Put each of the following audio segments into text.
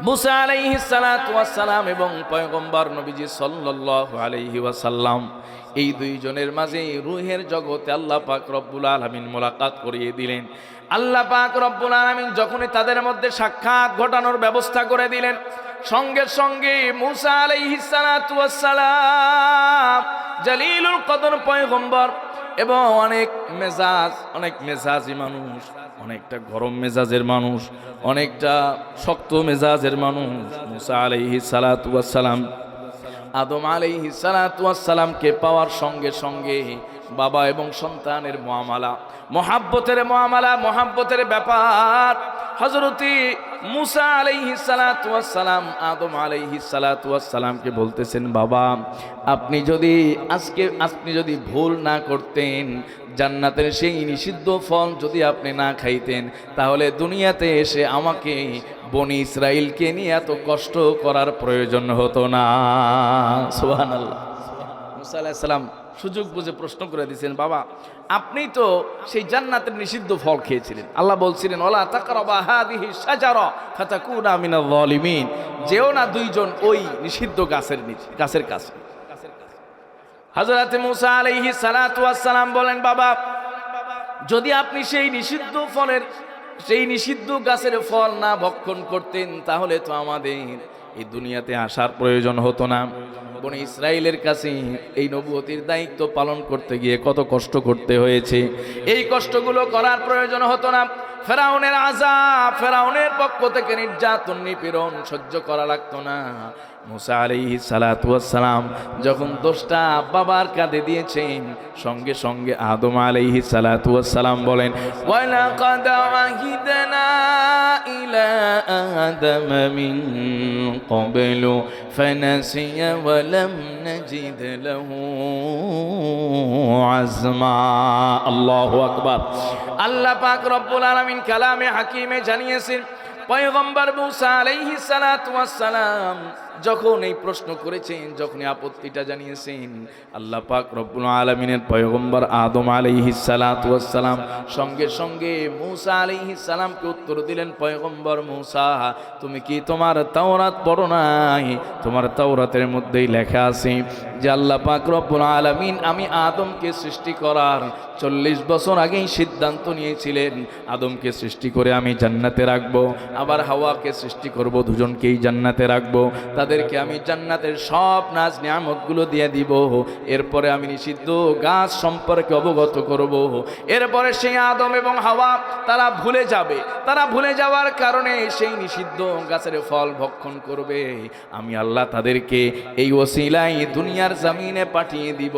মুসা আলাইহিস সালাতু ওয়াস সালাম এবং পয়গম্বর নবীজি সাল্লাল্লাহু আলাইহি ওয়াসাল্লাম, এই দুইজনের মাঝে রূহের জগতে আল্লাহ পাক রব্বুল আলামিন মোলাকাত করিয়ে দিলেন। আল্লাহ পাক রব্বুল আলামিন যখনই তাদের মধ্যে সাক্ষাৎ ঘটানোর ব্যবস্থা করে দিলেন, সঙ্গে সঙ্গে মুসা আলাইহিস সালাতু ওয়াস সালাম জলিলুল কদর পয়গম্বর এবং অনেক মেজাজি মানুষ, অনেকটা গরম মেজাজের মানুষ, অনেকটা শক্ত মেজাজের মানুষ মুসা আলাইহিস সালাতু ওয়াস সালাম আদম আলাইহিস সালাতু ওয়াস সালামকে পাওয়ার সঙ্গে সঙ্গে বাবা এবং সন্তানের মুআমালা, মহাব্বতের ব্যাপার হযরতি মুসা আলাইহিস সালাতু ওয়াস সালাম আদম আলাইহিস সালাতু ওয়াস সালামকে বলতেছেন, বাবা আপনি যদি ভুল না করতেন, জান্নাতের সেই নিষিদ্ধ ফল যদি আপনি না খাইতেন, তাহলে দুনিয়াতে এসে আমাকে বনি ইসরাইলকে নিয়ে এত কষ্ট করার প্রয়োজন হতো না। সুবহানাল্লাহ। মুসা আলাইহিস সালাম সুযোগ বুঝে প্রশ্ন করে দিয়েছেন, বাবা আপনি তো সেই জান্নাতের নিষিদ্ধ ফল খেয়েছিলেন, আল্লাহ বলছিলেন ওয়ালা তাকরাবা হাযিহি শাজারা ফাতাকুনা মিনাল যালিমিন, যেও না দুইজন ওই নিষিদ্ধ গাছের কাছে। হযরত মুসা আলাইহিস সালাতু ওয়াস সালাম বলেন, বাবা যদি আপনি সেই নিষিদ্ধ গাছের ফল না ভক্ষণ করতেন, তাহলে তো আমাদের এই দুনিয়াতে আসার প্রয়োজন হতো না। বনি ইসরাইলের কাছে এই নবুয়তির দায়িত্ব পালন করতে গিয়ে কত কষ্ট করতে হয়েছে, এই কষ্টগুলো করার প্রয়োজন হতো না। ফেরাউনের আযাব, ফেরাউনের পক্ষ থেকে নির্যাতন নিপীড়ন সহ্য করা লাগতো না। মুসা আলাইহিস সালাতু ওয়াস সালাম যখন দোষটা বাবার কাঁধে দিয়েছেন, সঙ্গে সঙ্গে আদম আলাইহিস সালাতু ওয়াস সালাম বলেন, ওয়ালাকাদ আহিদনা ইলা আদম মিন ক্বাবলু ফানাসিয়া ওয়া লাম নাজিদ লাহু আযমা। আল্লাহু আকবার। আল্লাহ পাক রব্বুল আলামিন কালামে হাকিমে জানিয়েছেন, পয়গম্বর মুসা আলাইহিস সালাতু ওয়াস সালাম যখন এই প্রশ্ন করেছেন, যখন আপত্তিটা জানিয়েছেন, আল্লাহ পাক রব্বুল আলামিনের পয়গম্বর আদম আলাইহিস সালাতু ওয়াস সালাম সঙ্গে সঙ্গে মুসা আলাইহিস সালামকে উত্তর দিলেন, পয়গম্বর মুসা তুমি কি তোমার তাওরাত পড়ো নাই? তোমার তাওরাতের মধ্যেই লেখা আছে যে আল্লাহ পাক রব্বুল আলামিন আমি আদমকে সৃষ্টি করার 40 বছর আগেই সিদ্ধান্ত নিয়েছিলেন, আদমকে সৃষ্টি করে আমি জান্নাতে রাখবো, আবার হাওয়াকে সৃষ্টি করব, দুজনকেই জান্নাতে রাখবো, তাদেরকে আমি জান্নাতের সব নাজ নিয়ামতগুলো দিয়ে দিব, এরপরে আমি নিষিদ্ধ গাছ সম্পর্কে অবগত করব। এরপরে সেই আদম এবং হাওয়া তারা ভুলে যাওয়ার কারণে সেই নিষিদ্ধ গাছের ফল ভক্ষণ করবে। আমি আল্লাহ তাদেরকে এই ওসিলায় দুনিয়ার জমিনে পাঠিয়ে দিব,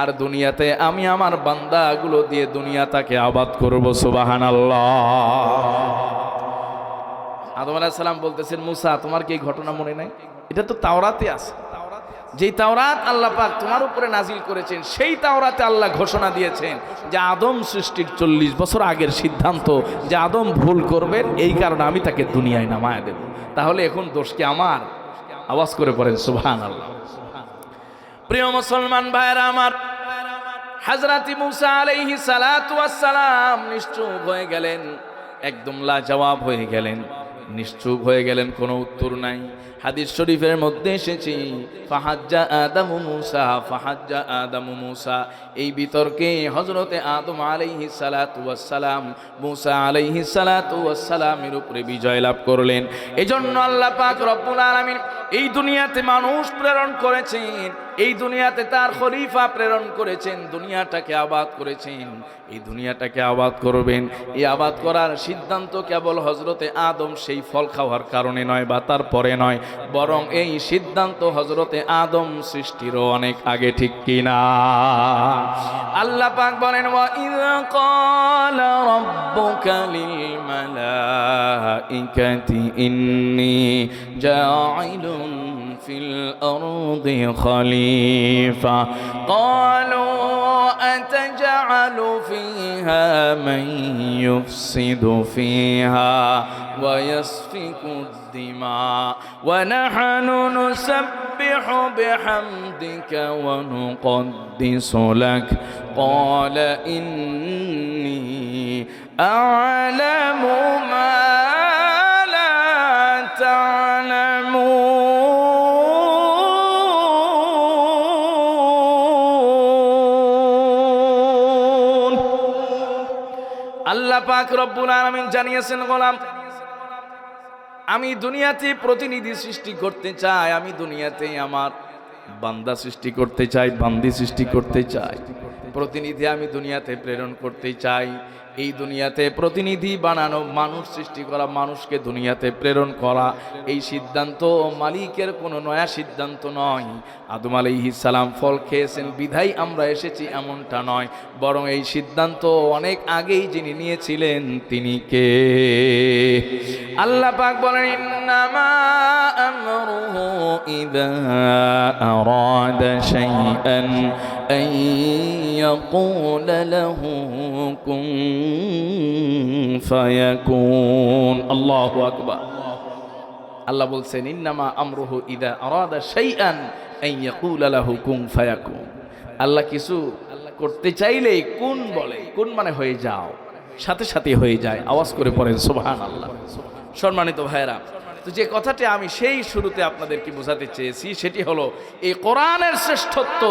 আর দুনিয়াতে আমি আমার বান্দাগুলো দিয়ে দুনিয়াটাকে আবাদ করব। সুবহানাল্লাহ। আদম আলাইহিস সালাম বলতেছেন, মুসা তোমার কি এই ঘটনা মনে নাই? এটা তো তাওরাতে আছে, যেই তাওরাত আল্লাহ পাক তোমার উপরে নাজিল করেছেন, সেই তাওরাতে আল্লাহ ঘোষণা দিয়েছেন যে আদম সৃষ্টির 40 বছর আগের সিদ্ধান্ত যে আদম ভুল করবেন, এই কারণে আমি তাকে দুনিয়ায় নামায় দেব। তাহলে এখন দোষ কি আমার? আওয়াজ করে পড়েন সুবহানাল্লাহ। প্রিয় মুসলমান ভাইরা আমার, হযরত মুসা আলাইহিস সালাতু ওয়াস সালাম নিশ্চুপ হয়ে গেলেন, একদম লাজবাব হয়ে গেলেন, নিশ্চুপ হয়ে গেলেন, কোনো উত্তর নাই। হাদিস শরীফের মধ্যে এসেছে ফাহাজ্জা আদামু মুসা, এই বিতর্কে হযরতে আদম আলাইহিস সালাতু ওয়াস সালাম মুসা আলাইহিস সালাতু ওয়াস সালামের উপরে বিজয় লাভ করলেন। এজন্য আল্লাহ পাক রব্বুল আলামিন এই দুনিয়াতে মানুষ প্রেরণ করেছেন, এই দুনিয়াতে তার খলিফা প্রেরণ করেছেন, দুনিয়াটাকে আবাদ করেছেন, এই দুনিয়াটাকে আবাদ করবেন। এই আবাদ করার সিদ্ধান্ত কেবল হযরতে আদম সেই ফল খাওয়ার কারণে নয় বা তারপরে নয়, বরং এই সিদ্ধান্ত হযরতে আদম সৃষ্টিরও অনেক আগে, ঠিক কিনা? আল্লাহ পাক বলেন, ওয়া ইয ক্বালা রাব্বুকা লিল মালাইকাতি ইন্নী জাঈলুন ফিল আরদি খলিফা ক্বালু আতাজআলু ফিহা মান ইউফসিদু ফিহা ওয়া ইয়াসফিকু الدماء ونحن نسبح بحمدك ونقدس لك قال إني أعلم ما لا تعلمون تعلمون আল্লাহ পাক রব্বুল আলামিন জানিয়েছেন গোলাম আমি দুনিয়াতে প্রতিনিধি সৃষ্টি করতে চাই আমি দুনিয়াতে আমার বান্দা সৃষ্টি করতে চাই বান্দি সৃষ্টি করতে চাই প্রতিনিধি আমি দুনিয়াতে প্রেরণ করতে চাই এই দুনিয়াতে প্রতিনিধি বানানো মানুষ সৃষ্টি করা মানুষকে দুনিয়াতে প্রেরণ করা এই সিদ্ধান্ত মালিকের কোনো নয়া সিদ্ধান্ত নয় আদম আলাইহিস সালাম ফল খেয়েছেন বিধাই আমরা এসেছি এমনটা নয় বরং এই সিদ্ধান্ত অনেক আগেই যিনি নিয়েছিলেন তিনি কে আল্লাহ পাক বলেন ইন্নামা আমরুহু ইযা আরাদা শাইআন আন ইয়াকুলা লাহু কুন ফায়াকুন আল্লাহু আকবার আল্লাহ বলছেন ইন্নামা আমরুহু ইযা আরাদা শাইআন আন ইয়াকুলা লাহু কুন ফায়াকুন আল্লাহ কিছু করতে চাইলেই কুন বলে কুন মানে হয়ে যাও সাথে সাথে হয়ে যায় আওয়াজ করে পড়েন সুবহানাল্লাহ সম্মানিত ভাইরা তো যে কথাটি আমি সেই শুরুতে আপনাদেরকে বোঝাতে চেয়েছি সেটি হলো এই কোরআনের শ্রেষ্ঠত্ব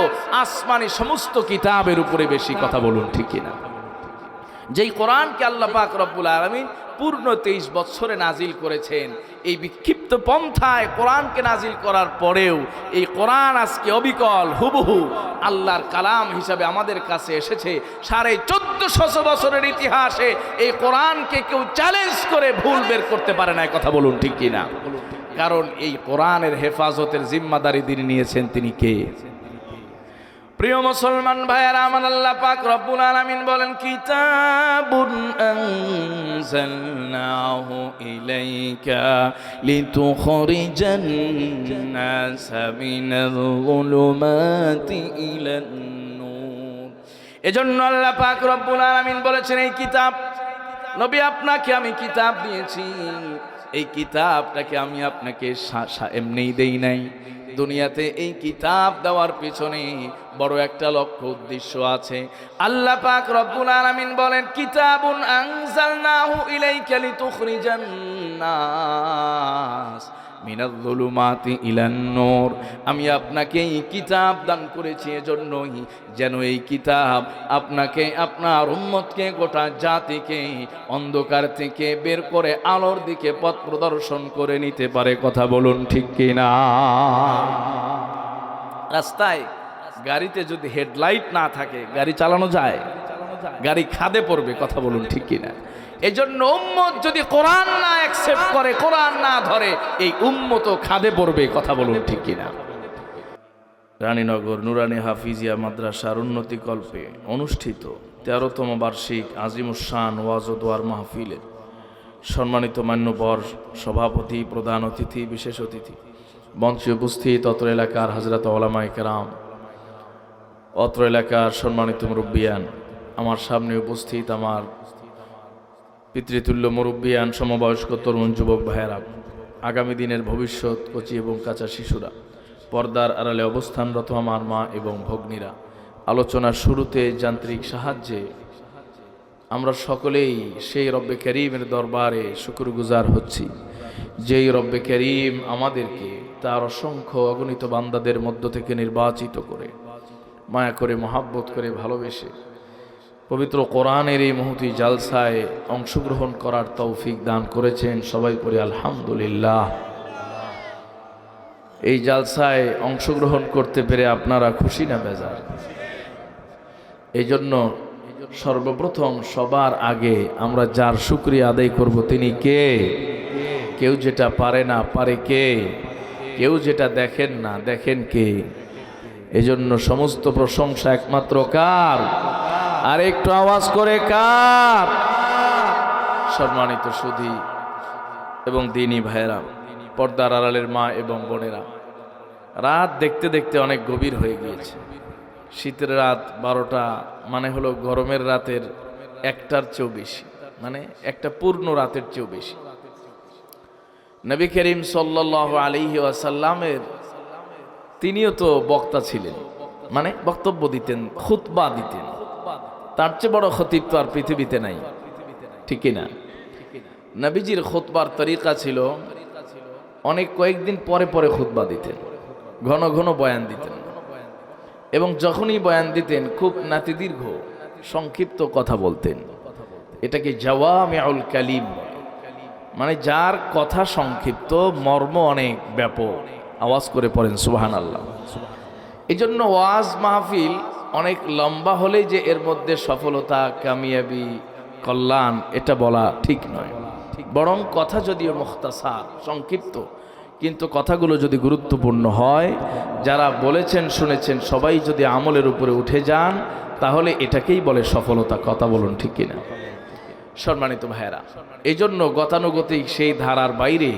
আসমানি সমস্ত কিতাবের উপরে বেশি কথা বলুন ঠিক কিনা যেই কোরআনকে আল্লাহ পাক রব্বুল আলামিন পূর্ণ 23 বছরে নাজিল করেছেন এই বিক্ষিপ্ত পন্থায় কোরআনকে নাজিল করার পরেও এই কোরআন আজকে অবিকল হুবহু আল্লাহর কালাম হিসাবে আমাদের কাছে এসেছে 1450 বছরের ইতিহাসে এই কোরআনকে কেউ চ্যালেঞ্জ করে ভুল বের করতে পারে না কথা বলুন ঠিক কিনা কারণ এই কোরআনের হেফাজতের জিম্মাদারি যিনি নিয়েছেন তিনি কে প্রিয় মুসলমান ভাইয়েরা আমার আল্লাহ পাক রব্বুল আলামিন বলেন কিতাবুন আনজালনাহু ইলাইকা লিতুখরিজান নাসা মিনাল যুলুমাতি ইলান নূর এজন্য আল্লাহ পাক রব্বুল আলামিন বলেছেন এই কিতাব নবী আপনাকে আমি কিতাব দিয়েছি এই কিতাবটাকে আমি আপনাকে এমনিই দেই নাই দুনিয়াতে এই কিতাব দেওয়ার পিছনে বড় একটা লক্ষ্য উদ্দেশ্য আছে আল্লাহ পাক রব্বুল আলামিন বলেন কিতাবুন আনজালনাহু ইলাইকা লিতুখরিজান নাস মিনাল যুলুমাতি ইলান নূর আমি আপনাকে এই কিতাব দান করেছি এজন্যই যেন এই কিতাব আপনাকে আপনার উম্মতকে গোটা জাতিকে অন্ধকার থেকে বের করে আলোর দিকে পথ প্রদর্শন করে নিতে পারে কথা বলুন ঠিক কিনা রাস্তায় গাড়িতে যদি হেডলাইট না থাকে গাড়ি চালানো যায় গাড়ি খাদে পড়বে কথা বলুন ঠিক কিনা এজন্য উম্মত যদি কোরআন না অ্যাকসেপ্ট করে কোরআন না ধরে এই উম্মত খাদে পড়বে কথা বলুন ঠিক কিনা রানীনগর নুরানি হাফিজিয়া মাদ্রাসার উন্নতি কল্পে অনুষ্ঠিত 13তম বার্ষিক আজিমুস-শান ওয়াজ ও দোয়ার মাহফিলের সম্মানিত মান্যবর সভাপতি প্রধান অতিথি বিশেষ অতিথি মঞ্চে উপস্থিত অত্র এলাকার হযরত ওলামায়ে কেরাম অত্র এলাকার সম্মানিত মুরব্বিয়ান আমার সামনে উপস্থিত আমার পিতৃতুল্য মুরব্বিয়ান সমবয়স্ক তরুণ যুবক ভাইয়েরা আগামী দিনের ভবিষ্যৎ কচি এবং কাঁচা শিশুরা পর্দার আড়ালে অবস্থানরত আমার মা এবং ভগ্নীরা আলোচনার শুরুতে যান্ত্রিক সাহায্যে আমরা সকলেই সেই রব্বে করিমের দরবারে শুকরগুজার হচ্ছি যেই রব্বে করিম আমাদেরকে তার অসংখ্য অগণিত বান্দাদের মধ্য থেকে নির্বাচিত করে মায়া করে মহাব্বত করে ভালোবেসে পবিত্র কোরআনের এই মহতী জালসায় অংশগ্রহণ করার তৌফিক দান করেছেন সবাই পড়ি আলহামদুলিল্লাহ এই জালসায় অংশগ্রহণ করতে পেরে আপনারা খুশি না বেজার এই জন্য সর্বপ্রথম সবার আগে আমরা যার শুকরিয়া আদায় করব তিনি কে কেউ যেটা পারে না পারে কে কেউ যেটা দেখেন না দেখেন কে এজন্য সমস্ত প্রশংসা একমাত্র কার আর একটু আওয়াজ করে কার সম্মানিত সুধী এবং দিনী ভাইয়েরা পর্দার আড়ালের মা এবং বোনেরা রাত দেখতে দেখতে অনেক গভীর হয়ে গিয়েছে শীতের রাত 12টা মানে হলো গরমের রাতের 1টার চেয়েও বেশি মানে একটা পূর্ণ রাতের চেয়েও বেশি নবী করিম সাল্লাল্লাহু আলাইহি ওয়াসাল্লামের তিনিও তো বক্তা ছিলেন মানে বক্তব্য দিতেন খুতবা দিতেন তার চেয়ে বড় খতিব তো আর পৃথিবীতে নাই ঠিক না নবীজির খুতবার তরিকা ছিল অনেক কয়েকদিন পরে পরে খুতবা দিতেন, ঘন ঘন বয়ান দিতেন না। এবং যখনই বয়ান দিতেন খুব নাতিদীর্ঘ সংক্ষিপ্ত কথা বলতেন। এটাকে জাওয়ামিউল কালিম, মানে যার কথা সংক্ষিপ্ত, মর্ম অনেক ব্যাপক। আওয়াজ করে পড়েন সুবহানাল্লাহ। এই জন্য ওয়াজ মাহফিল অনেক লম্বা হলেই যে এর মধ্যে সফলতা, কামিয়াবি, কল্যাণ এটা বলা ঠিক নয়। বরং কথা যদিও মুখতাসার, সংক্ষিপ্ত, কিন্তু কথাগুলো যদি গুরুত্বপূর্ণ হয়, যারা বলেছেন শুনেছেন সবাই যদি আমলের উপরে উঠে যান, তাহলে এটাকেই বলে সফলতা। কথা বলুন ঠিক কিনা? সম্মানিত ভাইয়েরা, এই জন্য গতানুগতিক সেই ধারার বাইরে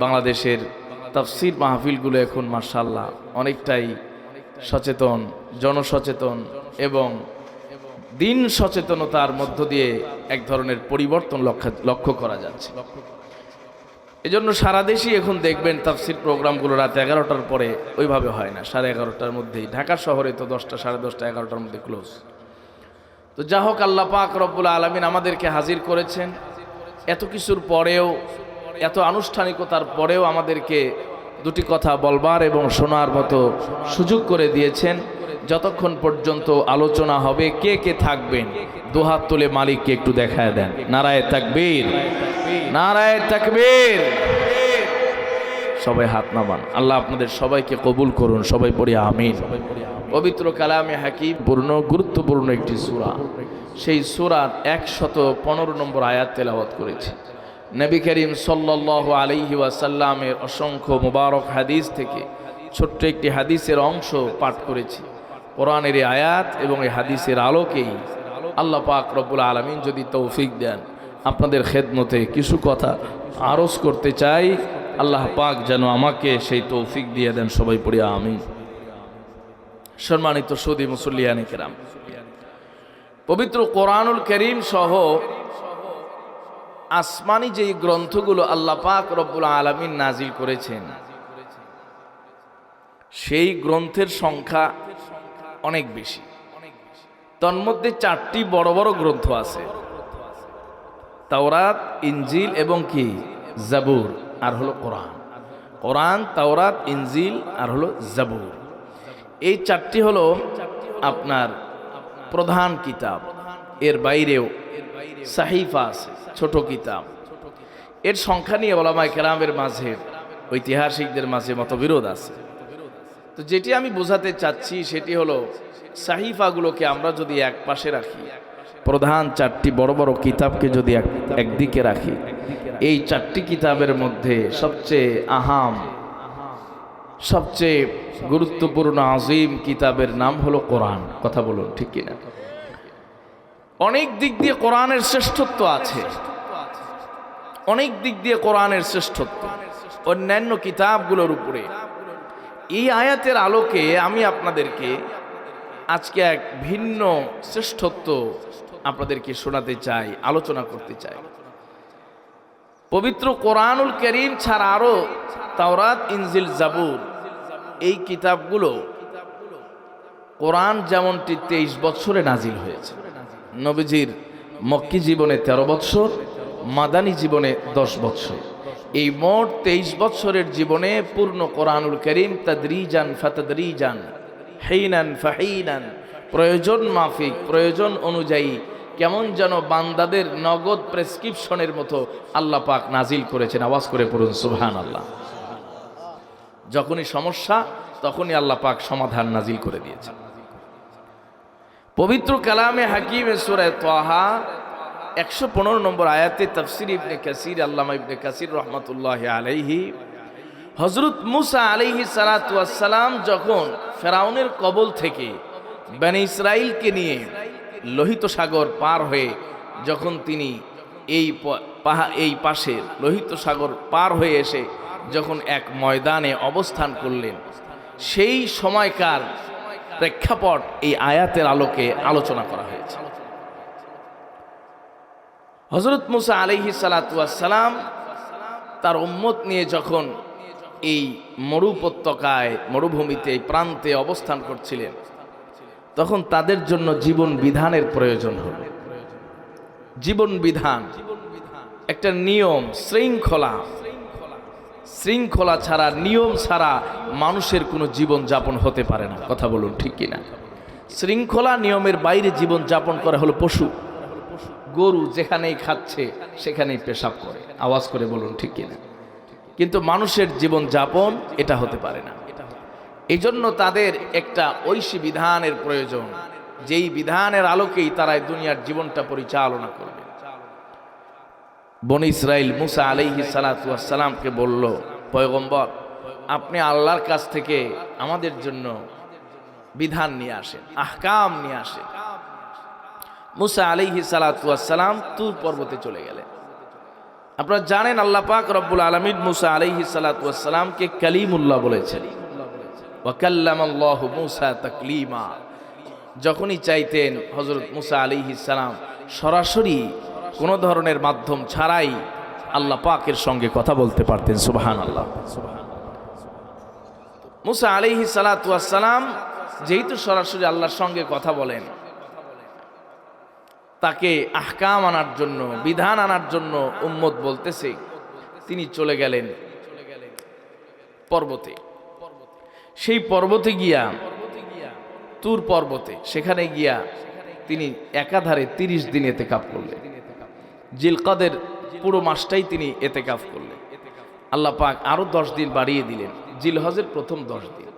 বাংলাদেশের তাফসীর মাহফিলগুলো এখন মাশাআল্লাহ অনেকটাই সচেতন, জনসচেতন এবং দিন সচেতনতার মধ্য দিয়ে এক ধরনের পরিবর্তন লক্ষ্য করা যাচ্ছে। এজন্য সারা দেশই এখন দেখবেন তাফসীর প্রোগ্রামগুলো রাত 11টার পরে ওইভাবে হয় না, 11:30টার মধ্যেই। ঢাকা শহরে তো 10টা, 10:30, 11টার মধ্যে ক্লোজ। তো যা হোক, আল্লাহ পাক রব্বুল আলামিন আমাদেরকে হাজির করেছেন। এত কিছুর পরেও, এত আনুষ্ঠানিকতার পরেও আমাদেরকে দুটি কথা বলবার এবং শোনার মতো সুযোগ করে দিয়েছেন। যতক্ষণ পর্যন্ত আলোচনা হবে, কে কে থাকবেন দুহাত তুলে মালিককে একটু দেখায় দেন। নারায়ে তাকবীর, নারায়ে তাকবীর। সবাই হাত নামান। আল্লাহ আপনাদের সবাইকে কবুল করুন। সবাই পড়ি আমিন। পবিত্র কালামে হাকিম পূর্ণ গুরুত্বপূর্ণ একটি সূরা, সেই সূরার 115 নম্বর আয়াত তেলাওয়াত করেছি। নবী করিম সাল্লাল্লাহু আলাইহি ওয়াসাল্লামের অসংখ্য মুবারক হাদিস থেকে ছোট্ট একটি হাদিসের অংশ পাঠ করেছি। কোরআনের এই আয়াত এবং এই হাদিসের আলোকেই আল্লাহ পাক রব্বুল আলামিন যদি তৌফিক দেন, আপনাদের খেদমতে কিছু কথা আরজ করতে চাই। আল্লাহ পাক যেন আমাকে সেই তৌফিক দিয়ে দেন। সবাই পড়ি আমিন। সম্মানিত সুদী মুসল্লিয়ানে কেরাম, পবিত্র কোরআনুল কারীম সহ আসমানি যেই গ্রন্থগুলো আল্লাহ পাক রব্বুল আলামিন নাজিল করেছেন, সেই গ্রন্থের সংখ্যা অনেক বেশি। তন্মধ্যে 4টি বড় বড় গ্রন্থ আছে: তাওরাত, ইনজিল এবং কি জাবুর, আর হলো কোরআন। কোরআন, তাওরাত, ইনজিল আর হলো জাবুর। এই 4টি হলো আপনার প্রধান কিতাব। এর বাইরেও সাহিফা আছে, ছোট কিতাব। এর সংখ্যা নিয়ে উলামায়ে কেরামের মাঝে, ঐতিহাসিকদের মাঝে মতবিরোধ আছে। তো যেটি আমি বোঝাতে চাচ্ছি সেটি হলো, সাহিফাগুলোকে আমরা যদি এক পাশে রাখি, প্রধান 4টি বড় বড় কিতাবকে যদি একদিকে রাখি, এই 4টি কিতাবের মধ্যে সবচেয়ে আহাম, সবচেয়ে গুরুত্বপূর্ণ আজিম কিতাবের নাম হলো কোরআন। কথা বলুন ঠিক কিনা? অনেক দিক দিয়ে কোরআনের শ্রেষ্ঠত্ব আছে, অনেক দিক দিয়ে কোরআনের শ্রেষ্ঠত্ব অন্যান্য কিতাবগুলোর উপরে। এই আয়াতের আলোকে আমি আপনাদেরকে আজকে এক ভিন্ন শ্রেষ্ঠত্ব আপনাদেরকে শোনাতে চাই, আলোচনা করতে চাই। পবিত্র কোরআনুল কারীম ছাড়া আরো তাওরাত, ইনজিল, জাবুর, এই কিতাবগুলো, কোরআন যেমনটি 23 বছরে নাজিল হয়েছে। নবীজির মক্কি জীবনে 13 বছর, মাদানী জীবনে 10 বছর। এই মোট 23 বছরের জীবনে পূর্ণ কোরআনুল কারীম তাদরিজান ফাতাদরিজান, হিনান ফাহিনান, প্রয়োজন মাফিক, প্রয়োজন অনুযায়ী কেমন যেন বান্দাদের নগদ প্রেসক্রিপশনের মতো আল্লাহ পাক নাজিল করেছেন। আওয়াজ করে পড়ুন সুবহানাল্লাহ। যখনই সমস্যা তখনই আল্লাহ পাক সমাধান নাজিল করে দিয়েছেন। পবিত্র কালামে হাকিমে সূরা তাহা 115 নম্বর আয়াতে তাফসীর ইবনে কাসির, আল্লামা ইবনে কাসির রহমাতুল্লাহি আলাইহি, হযরত মুসা আলাইহিস সালাতু ওয়াস সালাম যখন ফেরাউনের কবল থেকে বনি ইসরাইলকে নিয়ে লোহিত সাগর পার হয়ে যখন তিনি এই পাশে লোহিত সাগর পার হয়ে এসে যখন এক ময়দানে অবস্থান করলেন, সেই সময়কার প্রেক্ষাপট এই আয়াতের আলোকে আলোচনা করা হয়েছে। হযরত মুসা আলাইহিস সালাতু ওয়াস সালাম তার উম্মত নিয়ে যখন এই মরুপত্যকায়, মরুভূমিতে, এই প্রান্তে অবস্থান করছিলেন, তখন তাদের জন্য জীবন বিধানের প্রয়োজন হল। জীবন বিধান, একটা নিয়ম, শৃঙ্খলা, শৃঙ্খলা ছাড়া, নিয়ম ছাড়া মানুষের কোনো জীবন যাপন হতে পারে না। কথা বলুন ঠিক কিনা? শৃঙ্খলা নিয়মের বাইরে জীবন যাপন করা হলো পশু। গরু যেখানেই খাচ্ছে সেখানেই পেশাব করে, আওয়াজ করে বলুন ঠিক কিনা? কিন্তু মানুষের জীবন যাপন এটা হতে পারে না। এই জন্য তাদের একটা ঐশী বিধানের প্রয়োজন, যেই বিধানের আলোকেই তারা দুনিয়ার জীবনটা পরিচালনা করবে। বনী ইসরাইল মুসা আলাইহিস সালাতু ওয়াস সালামকে বলল, পয়গম্বর আপনি আল্লাহর কাছ থেকে আমাদের জন্য বিধান নিয়ে আসেন, আহকাম নিয়ে আসেন। মুসা আলাইহিস সালাতু ওয়াস সালাম তুর পর্বতে চলে গেলেন। আপনারা জানেন আল্লাহ পাক রব্বুল আলামিন মুসা আলাইহিস সালাতু ওয়াস সালামকে কালিমুল্লাহ বলেছেন। ওয়া কাল্লামাল্লাহু মুসা তাকলিমা। যখনই চাইতেন হযরত মুসা আলাইহিস সালাম সরাসরি কোনো ধরনের মাধ্যম ছাড়াই আল্লাহ পাকের সঙ্গে কথা বলতে পারতেন। সুবহানাল্লাহ। মুসা আলাইহিস সালাতু ওয়াস সালাম যেহেতু সরাসরি আল্লাহর সঙ্গে কথা বলেন, তাকে আহকাম আনার জন্য, বিধান আনার জন্য উম্মত বলতেছে, তিনি চলে গেলেন পর্বতে। সেই পর্বতে গিয়া, তুর পর্বতে, সেখানে গিয়া তিনি একাধারে 30 দিন এতেকাফ করলেন। জিলকাদের পুরো মাসটাই তিনি এতেকাফ করলেন। আল্লাহ পাক আরো 10 দিন বাড়িয়ে দিলেন, জিলহজের প্রথম 10 দিন।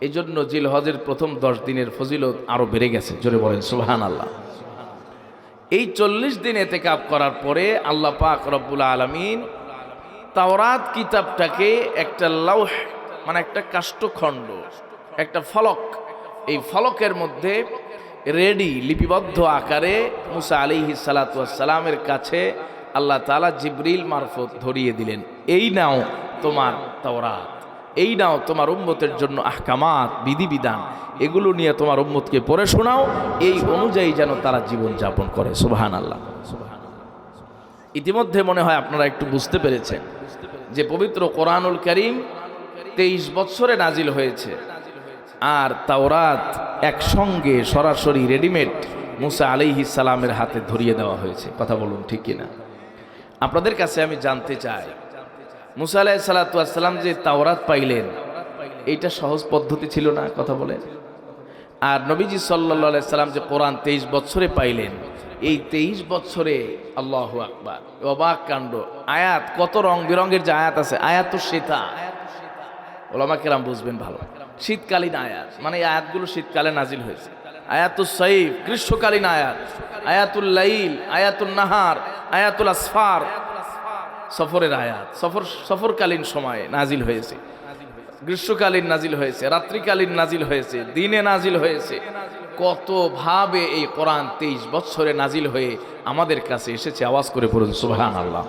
এই জন্য জিলহজের প্রথম 10 দিনের ফজিলত আরো বেড়ে গেছে। জোরে বলেন সুবহানাল্লাহ। এই 40 দিন এতেকাফ করার পরে আল্লাহ পাক রব্বুল আলামিন তাওরাত কিতাবটাকে একটা লৌহ, মানে একটা কাষ্ঠখণ্ড, একটা ফলক, এই ফলকের মধ্যে রেডি লিপিবদ্ধ আকারে মুসা আলাইহিস সালাতু ওয়াস সালামের কাছে আল্লাহ তাআলা জিবরিল মারফত ধরিয়ে দিলেন, এই নাও তোমার তাওরাত, এই নাও তোমার উম্মতের জন্য আহকামাত, বিধিবিধান, এগুলো নিয়ে তোমার উম্মতকে পড়ে শোনাও, এই অনুযায়ী যেন তারা জীবন যাপন করে। সুবহানাল্লাহ। ইতিমধ্যে মনে হয় আপনারা একটু বুঝতে পেরেছেন যে পবিত্র কোরআনুল কারীম 23 বছরে নাজিল হয়েছে, আর তাওরাত একসঙ্গে সরাসরি রেডিমেড মুসা আলাইহিস সালামের হাতে ধরিয়ে দেওয়া হয়েছে। কথা বলুন ঠিক কিনা? আপনাদের কাছে আমি জানতে চাই, মুসা আলাইহিস সালাতু ওয়াস সালাম যে তাওরাত পাইলেন, এইটা সহজ পদ্ধতি ছিল না? কথা বলেন। আর নবীজি সাল্লাল্লাহু আলাইহি সাল্লাম যে কোরআন 23 বছরে পাইলেন, এই 23 বছরে আল্লাহু আকবার, অবাক কাণ্ড, আয়াত কত রং বেরঙের যে আয়াত আছে। আয়াতুশ শীতা, ওলামা কেরাম বুঝবেন ভালো, শীতকালীন আয়াত, মানে এই আয়াতগুলো শীতকালে নাজিল হয়েছে। আয়াতুস সাইফ গ্রীষ্মকালীন আয়াত, আয়াতুল লাইল, আয়াতুল নাহার, আয়াতুল আসফার সফরের আয়াত, সফরকালীন সময়ে নাজিল হয়েছে, গ্রীষ্মকালীন নাজিল হয়েছে, রাত্রিকালীন নাজিল হয়েছে, দিনে নাজিল হয়েছে। কত ভাবে এই কোরআন 23 বছরে নাজিল হয়ে আমাদের কাছে এসেছে। আওয়াজ করে পড়ুন সুবহানাল্লাহ।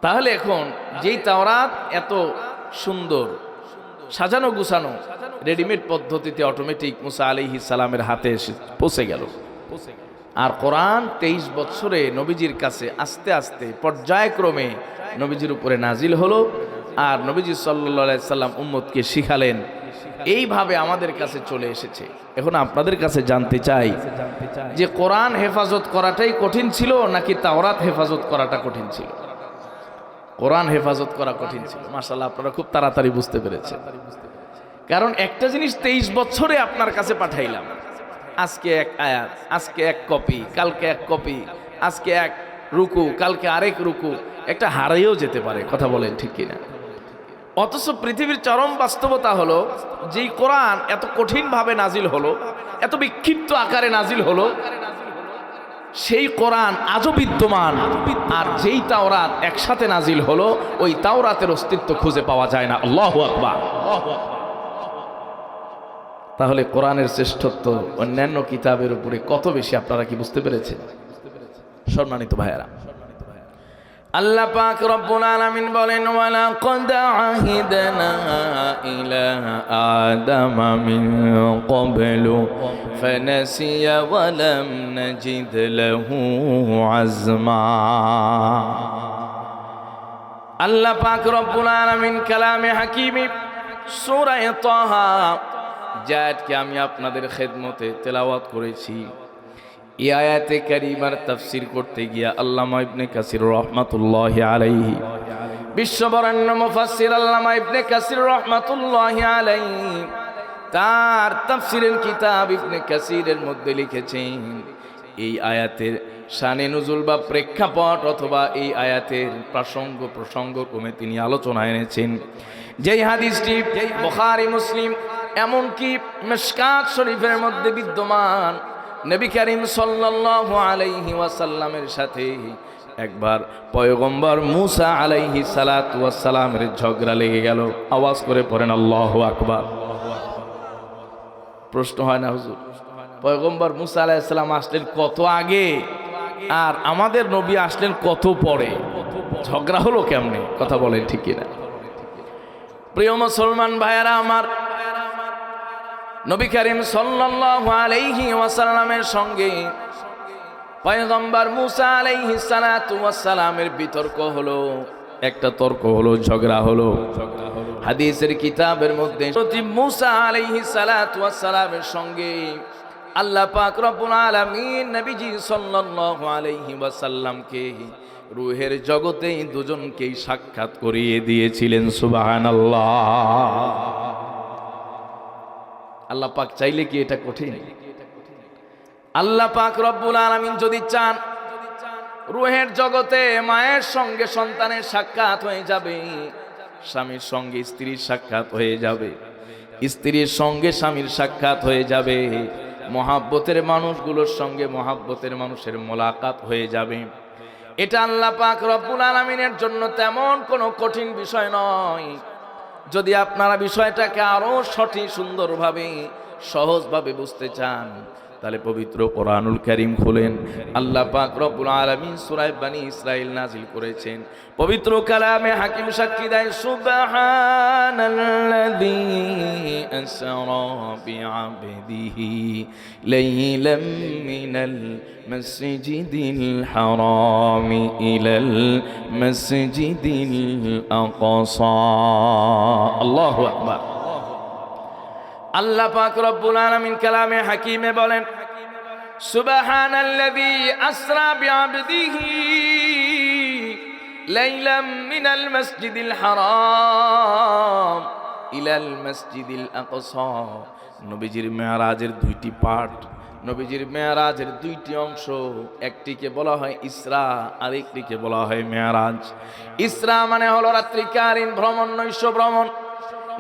তাহলে এখন যেই তাওরাত এত সুন্দর সাজানো গুছানো রেডিমেড পদ্ধতিতে অটোমেটিক মুসা আলাইহিস সালামের হাতে এসে পৌঁছে গেল, আর কোরআন 23 বছরে নবীজির কাছে আস্তে আস্তে পর্যায়ক্রমে নবীজির উপরে নাজিল হলো, আর নবীজি সাল্লাল্লাহু আলাইহি সাল্লাম উম্মতকে শিখালেন, এইভাবে আমাদের কাছে চলে এসেছে। এখন আপনাদের কাছে জানতে চাই যে কোরআন হেফাজত করাটাই কঠিন ছিল নাকি তাওরাত হেফাজত করাটা কঠিন ছিল? কোরআন হেফাজত করা কঠিন ছিল। মাশাআল্লাহ, আপনারা খুব তাড়াতাড়ি বুঝতে পেরেছেন। কারণ একটা জিনিস 23 বছরে আপনার কাছে পাঠাইলাম, আজকে এক আয়াত, আজকে এক কপি, কালকে এক কপি, আজকে এক রুকু, কালকে আরেক রুকু, একটা হারাইও যেতে পারে। কথা বলেন ঠিক কিনা? অথচ পৃথিবীর চরম বাস্তবতা হলো, যেই কোরআন এত কঠিনভাবে নাজিল হলো, এত বিক্ষিপ্ত আকারে নাজিল হলো, সেই কোরআন আজও বিদ্যমান। আর যেই তাওরাত একসাথে নাজিল হলো, ওই তাওরাতের অস্তিত্ব খুঁজে পাওয়া যায় না। আল্লাহু আকবার। তাহলে কোরআনের শ্রেষ্ঠত্ব অন্যান্য কিতাবের উপরে কত বেশি, আপনারা কি বুঝতে পেরেছেন? সম্মানিত ভাইয়েরা, আল্লাহ পাক রব্বুল আলামিন বলেন, ওয়ালাকাদ আহিদনা ইলা আদামা মিন ক্বাবলু ফানাসিয়া ওয়া লাম নাজিদ লাহু আযমা। আল্লাহ পাক রব্বুল আলামিন কালামে হাকিমে সূরা তাহা যাকে আমি আপনাদের খেদমতে তেলাওয়াত করেছি, এই আয়াতে কারিমার তাফসীর করতে গিয়া আল্লামা ইবনে কাসির রাহমাতুল্লাহি আলাইহি বিশ্ববরেণ্য মুফাসসির আল্লামা ইবনে কাসির রাহমাতুল্লাহি আলাইহি তার তাফসীরের কিতাব ইবনে কাসিরের মধ্যে লিখেছেন, এই আয়াতের শানে নুজুল বা প্রেক্ষাপট অথবা এই আয়াতের প্রসঙ্গ ক্রমে তিনি আলোচনা এনেছেন। যেই হাদিসটি বুখারী, মুসলিম, এমনকি মিশকাত শরীফের মধ্যে বিদ্যমান, নবী করিম সাল্লাল্লাহু আলাইহি ওয়াসাল্লামের সাথে একবার পয়গম্বর মুসা আলাইহিস সালাতু ওয়াস সালামের ঝগড়া লেগে গেল। আওয়াজ করে পড়েন আল্লাহু আকবার। প্রশ্ন হয় না হুজুর, পয়গম্বর মুসা আলাইহিস সালাম আসলেন কত আগে আর আমাদের নবী আসলেন কত পরে, ঝগড়া হলো কেমনে? কথা বলেন ঠিক কিনা? প্রিয় মুসলমান ভাইয়েরা আমার, নবী করিম সাল্লাল্লাহু আলাইহি ওয়াসাল্লামের সঙ্গে পয়গম্বর মুসা আলাইহিস সালাতু ওয়াস সালামের বিতর্ক হলো, একটা তর্ক হলো, ঝগড়া হলো। হাদিসের কিতাবের মধ্যে মুসা আলাইহিস সালাতু ওয়াস সালামের সঙ্গে আল্লাহ পাক রব্বুল আলামিন নবীজি সাল্লাল্লাহু আলাইহি ওয়াসাল্লামকে রূহের জগতে দুজনকেই সাক্ষাৎ করিয়ে দিয়েছিলেন। সুবহানাল্লাহ। আল্লাহ পাক চাইলে কি এটা কঠিন? আল্লাহ পাক রব্বুল আলামিন যদি চান, রূহের জগতে মায়ের সঙ্গে সন্তানের সাক্ষাৎ হয়ে যাবে, স্বামীর সঙ্গে স্ত্রীর সাক্ষাৎ হয়ে যাবে, স্ত্রীর সঙ্গে স্বামীর সাক্ষাৎ হয়ে যাবে, মহাব্বতের মানুষগুলোর সঙ্গে মহাব্বতের মানুষের মোলাকাত হয়ে যাবে। এটা আল্লাহ পাক রব্বুল আলামিনের জন্য তেমন কোনো কঠিন বিষয় নয়। যদি আপনারা বিষয়টাকে আরো সঠিক, সুন্দরভাবে, সহজভাবে বুঝতে চান, তাহলে পবিত্র কোরআনুল কারীম খুলেন। আল্লাহ পাক রব্বুল আলামিন সূরা বনী ইসরাঈল নাযিল করেছেন। পবিত্র কালামে হাকিম সাক্ষী দেয়, সুবহানাল্লাযী আসরা বিআবদিহি লাইলাম মিনাল মাসজিদিল হারাম ইলাল মাসজিদিল আকসা। আল্লাহু আকবার। আল্লাহ পাক রব্বুল আলামিন কালামে হাকিমে বলেন, সুবহানাল্লাযী আসরা বিআবদিহি লাইলাম মিনাল মাসজিদিল হারাম ইলাল মাসজিদিল আকসা। নবীজির মেরাজের দুইটি পার্ট, নবীজির মেরাজের দুইটি অংশ, একটিকে বলা হয় ইসরা, আরেকটিকে বলা হয় মেরাজ। ইসরা মানে হলো রাত্রিকালীন ভ্রমণ, নৈশ ভ্রমণ।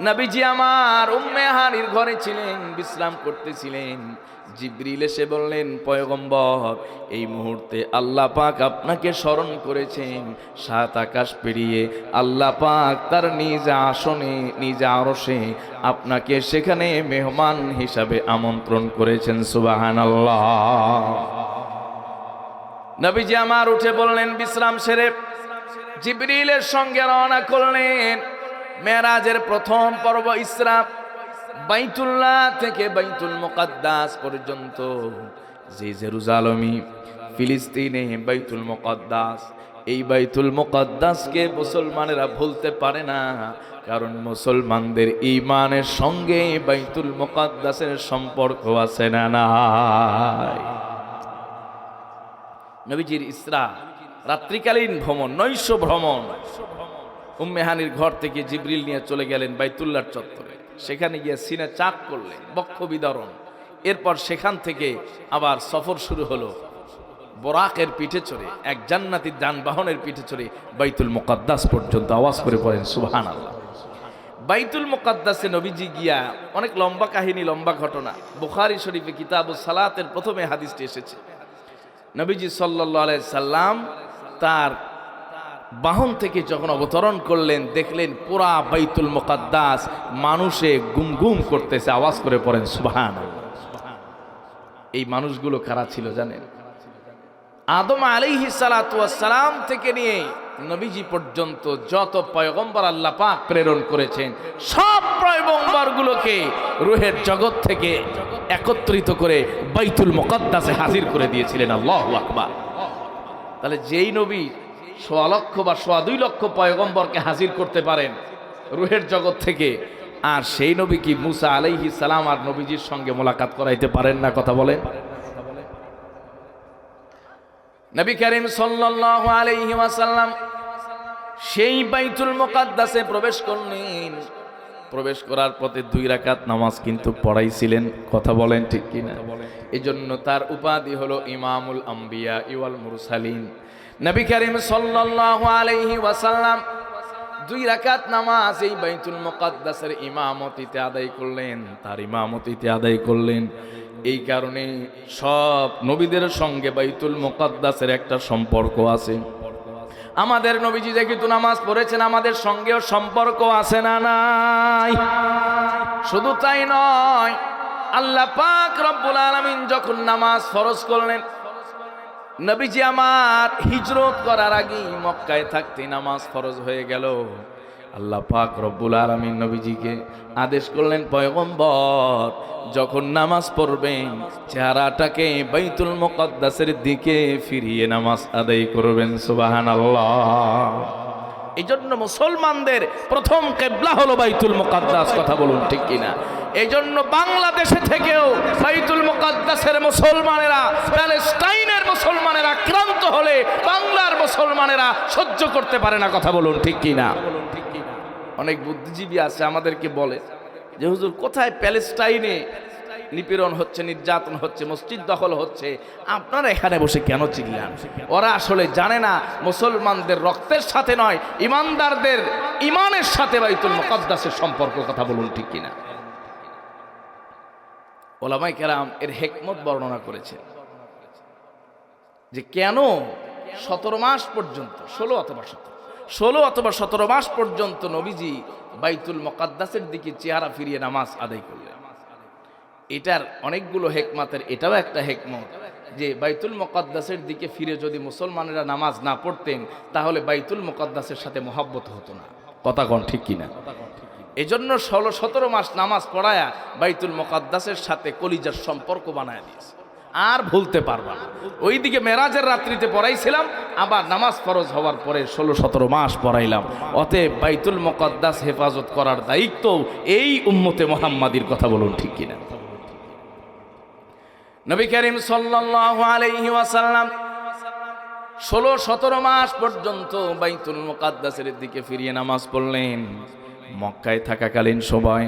নবীজি আমার উম্মে হানির ঘরে ছিলেন, বিশ্রাম করতেছিলেন। জিবরিল এসে বললেন, পয়গম্বর, এই মুহূর্তে আল্লাহ পাক আপনাকে স্মরণ করেছেন। সাত আকাশ পেরিয়ে আল্লাহ পাক তার নিজ আসনে, নিজ আরশে আপনাকে সেখানে মেহমান হিসাবে আমন্ত্রণ করেছেন। সুবহানাল্লাহ। নবীজি আমার উঠে বললেন, বিশ্রাম সেরে জিবরিলের সঙ্গে রওনা করলেন। মেরাজের প্রথম পর্ব ইসরা, বাইতুল্লাহ থেকে বাইতুল মুকাদ্দাস পর্যন্ত, যে জেরুজালেমে ফিলিস্তিনে বাইতুল মুকাদ্দাস, এই বাইতুল মুকাদ্দাসকে মুসলমানেরা ভুলতে পারে না, কারণ মুসলমানদের ঈমানের সঙ্গে বাইতুল মুকাদ্দাসের সম্পর্ক আছে না নাই? নবীজির ইসরা রাত্রিকালীন ভ্রমণ, নৈশ ভ্রমণ। উম্মে হানির ঘর থেকে জিবরিল নিয়ে চলে গেলেন বাইতুল্লাহর চত্বরে, সেখানে গিয়ে সিনে চাক করলেন, বক্ষ বিদরণ। এরপর সেখান থেকে আবার সফর শুরু হলো, বোরাকের পিঠে চড়ে, এক জান্নাতি যানবাহনের পিঠে চড়ে বাইতুল মুকাদ্দাস পর্যন্ত। আওয়াজ করে পড়েন সুবহানাল্লাহ। বাইতুল মুকাদ্দাসে নবীজি গিয়া, অনেক লম্বা কাহিনী, লম্বা ঘটনা। বুখারী শরীফে কিতাবুস সালাতের প্রথমে হাদিসটি এসেছে। নবীজি সাল্লাল্লাহু আলাইহি সাল্লাম তার বাহন থেকে যখন অবতরণ করলেন, দেখলেন পুরা বাইতুল মুকাদ্দাস মানুষে গুমগুম করতেছে। আওয়াজ করে পড়েন সুবহানাল্লাহ। এই মানুষগুলো কারা ছিল জানেন? আদম আলাইহিস সালাতু ওয়াস সালাম থেকে নিয়ে নবীজি পর্যন্ত যত পয়গম্বর আল্লাহ পাক প্রেরণ করেছেন, সব পয়গম্বরগুলোকে রূহের জগৎ থেকে একত্রিত করে বাইতুল মুকাদ্দাসে হাজির করে দিয়েছিলেন। আল্লাহু আকবার। তাহলে যেই নবী 1.5 লক্ষ বা 2.25 লক্ষ পয়গম্বরকে হাজির করতে পারেন রূহের জগৎ থেকে, আর সেই নবী কি মুসা আলাইহিস সালাম আর নবীজির সঙ্গে মোলাকাত করাইতে পারেন না? কথা বলেন। নবী করিম সাল্লাল্লাহু আলাইহি ওয়াসাল্লাম সেই বাইতুল মুকাদ্দাসে প্রবেশ করলেন। প্রবেশ করার পথে 2 রাকাত নামাজ কিন্তু পড়াইছিলেন, কথা বলেন ঠিক কিনা? এজন্য তার উপাধি হলো ইমামুল আম্বিয়া ওয়াল মুরসালিন। নবী করিম সাল্লাল্লাহু আলাইহি ওয়াসাল্লাম 2 রাকাত নামাজ এই বাইতুল মুকাদ্দাসের ইমামতিতে আদায় করলেন, তার ইমামতিতে আদায় করলেন। এই কারণে সব নবীদের সঙ্গে বাইতুল মুকাদ্দাসের একটা সম্পর্ক আছে। আমাদের নবীজি যেহেতু নামাজ পড়েছেন, আমাদের সঙ্গেও সম্পর্ক আছে না নাই? শুধু তাই নয়, আল্লাহ পাক রব্বুল আলামিন যখন নামাজ ফরজ করলেন, নবীজি আমার হিজরত করার আগে মক্কায় থাকতে নামাজ ফরজ হয়ে গেল। আল্লাহ পাক রব্বুল আলামিন নবীজিকে আদেশ করলেন, পয়গম্বর যখন নামাজ পড়বেন চেহারাটাকে বাইতুল মুকাদ্দাসের দিকে ফিরিয়ে নামাজ আদায় করবেন। সুবহানাল্লাহ। এই জন্য মুসলমানদের প্রথম কিবলা হলো বাইতুল মুকাদ্দাস, কথা বলুন ঠিক কিনা? এই জন্য বাংলাদেশে থেকেও বাইতুল মুকাদ্দাসের মুসলমানেরা, প্যালেস্টাইনের মুসলমানেরা আক্রান্ত হলে বাংলার মুসলমানেরা সহ্য করতে পারে না, কথা বলুন ঠিক কিনা? অনেক বুদ্ধিজীবী আছে আমাদেরকে বলে যে হুজুর কোথায় প্যালেস্টাইনে নিপীড়ন হচ্ছে, নির্যাতন হচ্ছে, মসজিদ দখল হচ্ছে, আপনারা এখানে বসে কেন চিল্লান? ওরা আসলে জানে না মুসলমানদের রক্তের সাথে নয়, ইমানদারদের ইমানের সাথে বাইতুল মুকাদ্দাসের সম্পর্ক, কথা বলুন ঠিক কিনা? ওলামায়ে কেরাম এর হিকমত বর্ণনা করেছে যে কেন 17 মাস পর্যন্ত 16 অথবা 17 মাস পর্যন্ত নবীজি বাইতুল মুকাদ্দাসের দিকে চেহারা ফিরিয়ে নামাজ আদায় করলেন। এটার অনেকগুলো হিকমতের এটাও একটা হিকমত যে বাইতুল মুকাদ্দাসের দিকে ফিরে যদি মুসলমানেরা নামাজ না পড়তেন তাহলে বাইতুল মুকাদ্দাসের সাথে মহব্বত হতো না, কথা কোন ঠিক কিনা? এজন্য 16-17 মাস নামাজ পড়ায়া বাইতুল মুকাদ্দাসের সাথে কলিজার সম্পর্ক বানায় দিয়েছে, আর ভুলতে পারবা না। ওইদিকে মেরাজের রাত্রিতে পড়াইছিলাম, আবার নামাজ ফরজ হওয়ার পরে 16-17 মাস পড়াইলাম। অতএব বাইতুল মুকাদ্দাস হেফাজত করার দায়িত্ব এই উম্মতে মুহাম্মাদির, কথা বলুন ঠিক কিনা? নবী করিম সাল্লাল্লাহু আলাইহি ওয়াসাল্লাম 16-17 মাস পর্যন্ত বাইতুল মুকাদ্দাসের দিকে ফিরিয়ে নামাজ পড়লেন। মক্কায় থাকাকালীন সময়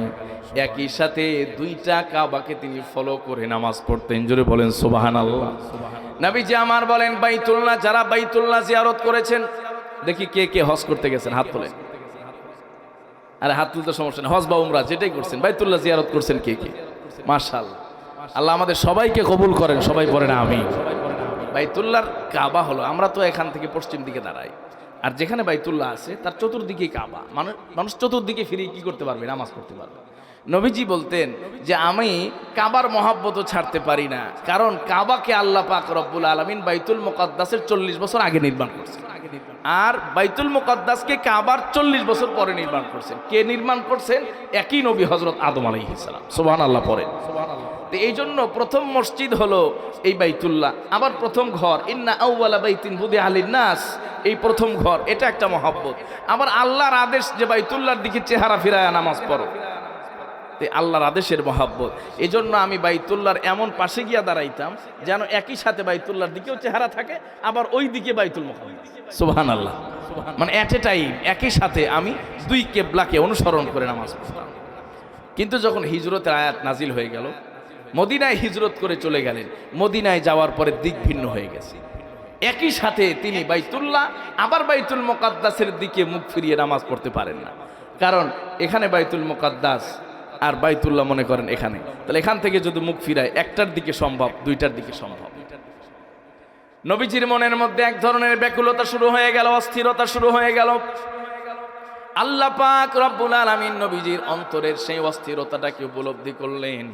একই সাথে 2টা কাবাকে তিনি ফলো করে নামাজ পড়তেন। জোরে বলেন সুবহানাল্লাহ। নবীজি আমার বলেন, বাইতুল্লাহ, যারা বাইতুল্লাহ জিয়ারত করেছেন, দেখি কে কে হজ করতে গেছেন, হাত তোলেন। আরে হাত তুলতে সমস্যা নেই, হজ বা উমরা যেটাই করছেন, বাইতুল্লাহ জিয়ারত করছেন কে কে? মাশাআল্লাহ, আল্লাহ আমাদের সবাইকে কবুল করেন, সবাই পড়েন আমিন। বাইতুল্লাহর কাবা হলো, আমরা তো এখান থেকে পশ্চিম দিকে দাঁড়াই, আর যেখানে বাইতুল্লাহ আছে তার চতুর্দিকেই কাবা, মানুষ চতুর্দিকে ফিরে কি করতে পারবে? নামাজ পড়তে পারবে। নবীজি বলতেন যে আমি কাবার মহাব্বতও ছাড়তে পারি না, কারণ কাবাকে আল্লাহ পাক রব্বুল আলামিন বাইতুল মুকাদ্দাসের 40 বছর আগে নির্মাণ করছেন, আর বাইতুল মুকাদ্দাসকে কাবার 40 বছর পরে নির্মাণ করছেন। কে নির্মাণ করছেন? একই নবী, হযরত আদম আলাইহিস সালাম। সুবহানাল্লাহ পড়েন। তো এই জন্য প্রথম মসজিদ হলো এই বাইতুল্লাহ, আবার প্রথম ঘর, ইন্না আউওয়ালা বাইতিন বুদিআ লিন-নাস, এই প্রথম ঘর, এটা একটা মহব্বত। আবার আল্লাহর আদেশ যে বাইতুল্লাহর দিকে চেহারা ফিরায়া নামাজ পড়ো, আল্লাহর আদেশের মহব্বত। এই জন্য আমি বাইতুল্লাহর এমন পাশে গিয়া দাঁড়াইতাম যেন একই সাথে বাইতুল্লাহর দিকেও চেহারা থাকে, আবার ওই দিকে বাইতুল মুকাদ্দাস। সুবহানাল্লাহ, মানে এট এ টাইম একই সাথে আমি 2 কিবলাকে অনুসরণ করে নামাজ পড়তাম। কিন্তু যখন হিজরতের আয়াত নাজিল হয়ে গেল, মদিনায় হিজরত করে চলে গেলেন, মদিনায় যাওয়ার পরে দিক ভিন্ন হয়ে গেছে। একই সাথে তিনি বাইতুল্লাহ আবার বাইতুল মুকাদ্দাসের দিকে মুখ ফিরিয়ে নামাজ পড়তে পারেন না, কারণ এখানে বাইতুল মুকাদ্দাস আর বাইতুল্লাহ মনে করেন এখানে, তাহলে এখান থেকে যদি মুখ ফিরায় একটার দিকে সম্ভব, 2টার দিকে সম্ভব। নবীজির মনের মধ্যে এক ধরনের ব্যাকুলতা শুরু হয়ে গেল, অস্থিরতা শুরু হয়ে গেল। আল্লাহ পাক রব্বুল আলামিন নবীজির অন্তরের সেই অস্থিরতাটাকে উপলব্ধি করলেন।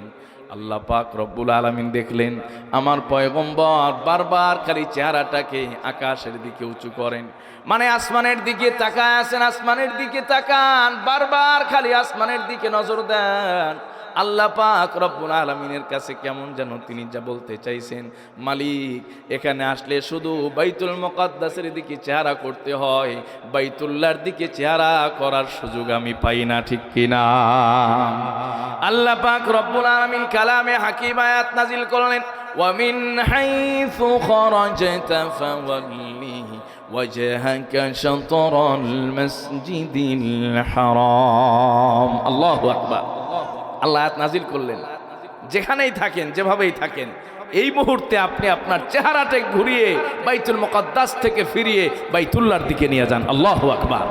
আল্লাহ পাক রব্বুল আলামিন দেখলেন আমার পয়গম্বর বারবার খালি চেহারাটাকে আকাশের দিকে উঁচু করেন, মানে আসমানের দিকে তাকায় আছেন, আসমানের দিকে তাকান, বারবার খালি আসমানের দিকে নজর দেন। আল্লাহ পাক রব্বুল আলামিনের কাছে কেমন যেন তিনি যা বলতে চাইছেন, মালিক এখানে আসলে শুধু বাইতুল মুকাদ্দাসের দিকে চেহারা করতে হয়, বাইতুল্লাহর দিকে চেহারা করার সুযোগ আমি পাই না, ঠিক কিনা? আল্লাহ পাক রব্বুল আলামিন কালামে হাকিম আয়াত নাজিল করলেন, ওয়া মিন হাইসু খরাজতা ফাওয়াল্লি وجهك شطر المسجد الحرام আল্লাহু আকবার। আল্লাহ আয়াত নাজিল করলেন, যেখানেই থাকেন যেভাবেই থাকেন এই মুহূর্তে আপনি আপনার চেহারাটা ঘুরিয়ে বাইতুল মুকাদ্দাস থেকে ফিরিয়ে বাইতুল্লাহর দিকে নিয়ে যান। আল্লাহু আকবার।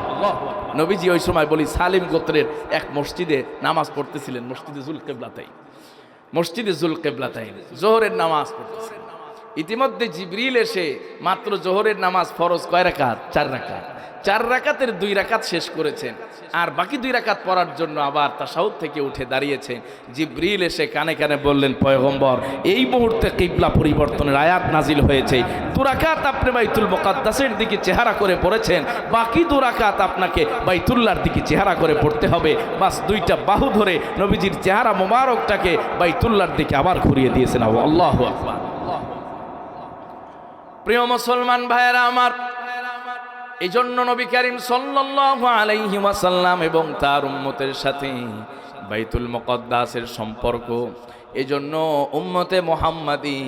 নবীজি ওই সময় বলি সালিম গোত্রের এক মসজিদে নামাজ পড়তেছিলেন, মসজিদে জুল কেবলাতাইন জোহরের নামাজ পড়তেছিলেন। ইতিমধ্যে জিবরিল এসে মাত্র জোহরের নামাজ ফরজ কয় রাকাত? 4 রাকাত। 4 রাকাতের 2 রাকাত শেষ করেছেন, আর বাকি 2 রাকাত পড়ার জন্য আবার তাশাহুদ থেকে উঠে দাঁড়িয়েছেন। জিবরিল এসে কানে কানে বললেন, পয়গম্বর এই মুহূর্তে কিবলা পরিবর্তনের আয়াত নাজিল হয়েছে। 2 রাকাত আপনি বাইতুল মুকাদ্দাসের দিকে চেহারা করে পড়েছেন, বাকি 2 রাকাত আপনাকে বাইতুল্লাহর দিকে চেহারা করে পড়তে হবে। বাস 2টা বাহু ধরে নবীজির চেহারা মোবারকটাকে বাইতুল্লাহর দিকে আবার ঘুরিয়ে দিয়েছেন। আল্লাহু আকবার। প্রিয় মুসলমান ভাইয়েরা আমার, এই জন্য নবী করিম সাল্লাল্লাহু আলাইহি ওয়াসাল্লাম এবং তার উম্মতের সাথে বাইতুল মুকাদ্দাসের সম্পর্ক, এজন্য উম্মতে মুহাম্মাদি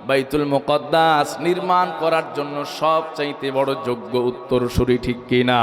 বাইতুল মুকাদ্দাস নির্মাণ করার জন্য সবচাইতে বড় যোগ্য উত্তরসূরি, ঠিক কিনা?